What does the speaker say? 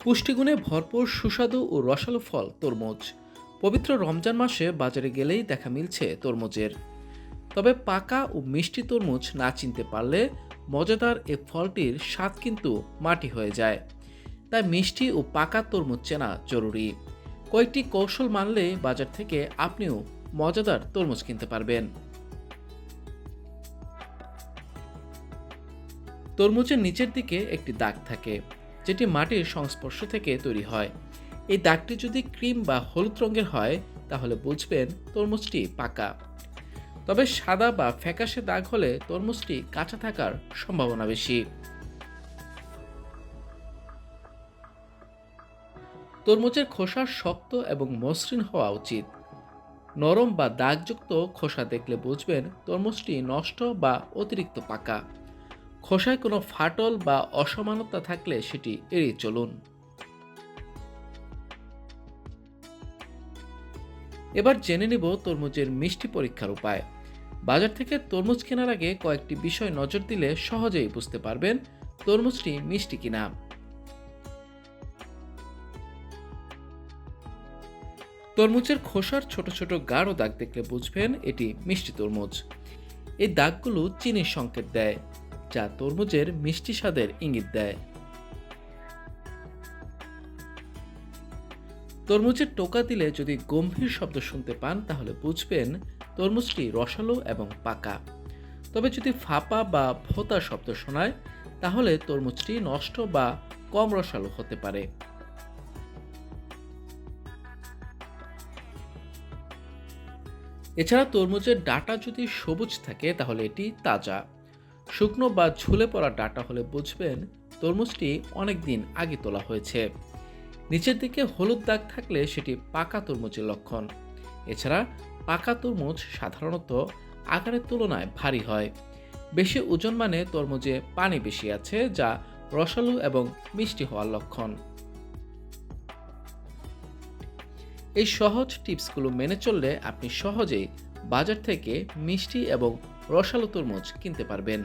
পুষ্টিগুণে ভরপুর সুস্বাদু ও রসালো ফল তরমুজ। পবিত্র রমজান মাসে বাজারে গেলেই দেখা মিলছে তরমুজের। তবে পাকা ও মিষ্টি তরমুজ না চিনতে পারলে মজাদার এ ফলটির স্বাদ কিন্তু মাটি হয়ে যায়। তাই মিষ্টি ও পাকা তরমুজ চেনা জরুরি। কয়েকটি কৌশল মানলে বাজার থেকে আপনিও মজাদার তরমুজ কিনতে পারবেন। তরমুজের নিচের দিকে একটি দাগ থাকে, যেটি মাটির সংস্পর্শ থেকে তৈরি হয়। এই দাগটি যদি ক্রিম বা হলুদ রঙের হয়, তাহলে বুঝবেন তরমুজটি পাকা। তবে সাদা বা ফ্যাকাশে দাগ হলে তরমুজটি কাঁচা থাকার সম্ভাবনা বেশি। তরমুজের খোসা শক্ত এবং মসৃণ হওয়া উচিত। নরম বা দাগযুক্ত খোসা দেখলে বুঝবেন তরমুজটি নষ্ট বা অতিরিক্ত পাকা। খোসায় কোনো ফাটল বা অসমানতা থাকলে সেটি এড়িয়ে চলুন। এবার জেনে নিব তরমুজের মিষ্টি পরীক্ষার উপায়। বাজার থেকে তরমুজ কেনার আগে কয়েকটি বিষয় নজর দিলে সহজেই বুঝতে পারবেন তরমুজটি মিষ্টি কিনা। তরমুজের খোসার ছোট ছোট গাঢ় দাগ দেখলে বুঝবেন এটি মিষ্টি তরমুজ। এই দাগগুলো চিনির সংকেত দেয়, যা তরমুজের মিষ্টি স্বাদের ইঙ্গিত দেয়। তরমুজের টোকা দিলে যদি গম্ভীর শব্দ শুনতে পান, তাহলে বুঝবেন তরমুজটি রসালো এবং পাকা। তবে যদি ফাঁপা বা ভোঁতা শব্দ শোনায়, তাহলে তরমুজটি নষ্ট বা কম রসালো হতে পারে। এছাড়া তরমুজের ডাঁটা যদি সবুজ থাকে, তাহলে এটি তাজা। শুকনো বা ঝুলে পড়া ডাঁটা হলে বুঝবেন তরমুজটি অনেক দিন আগে তোলা হয়েছে। নিচের দিকে হলুদ দাগ থাকলে সেটি পাকা তরমুজের লক্ষণ। এছাড়া পাকা তরমুজ সাধারণত আকারের তুলনায় ভারী হয়। বেশি ওজন মানে তরমুজে পানি বেশি আছে, যা রসালো এবং মিষ্টি হওয়ার লক্ষণ। এই সহজ টিপসগুলো মেনে চললে আপনি সহজেই বাজার থেকে মিষ্টি এবং রসালো তরমুজ কিনতে পারবেন।